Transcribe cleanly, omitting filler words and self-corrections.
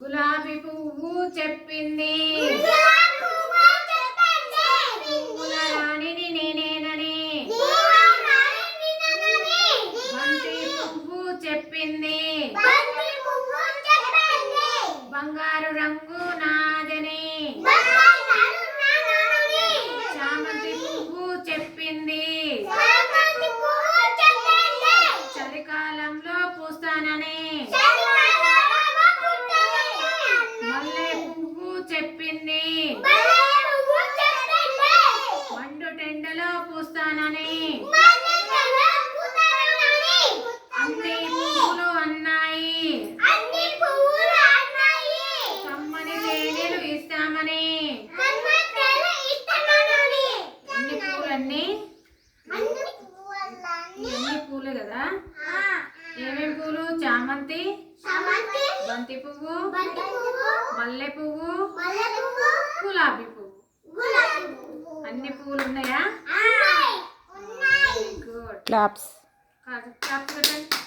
గులాబీ పువ్వు చెప్పింది పువ్వుల రాణిని నేనేనని. బంతి పువ్వు చెప్పింది బంగారు రంగు నాదని. చామంతి పువ్వు చెప్పింది చలికాలంలో పూస్తానని. మల్లె పువ్వు చెప్పింది మండు టెండలో పూస్తానని. అన్ని పువ్వులు అన్నాయి కమ్మని తేనెలు ఇస్తామని. ఎన్ని పూలన్నీ ఎన్ని పూలు కదా. ఏమేం పూలు? చామంతి, బంతి పువ్వు, మల్లె పువ్వు, గులాబీ పువ్వు. అన్ని పువ్వులు ఉన్నాయా? గుడ్. క్లాప్స్. క్లాప్స్ పెట్టండి.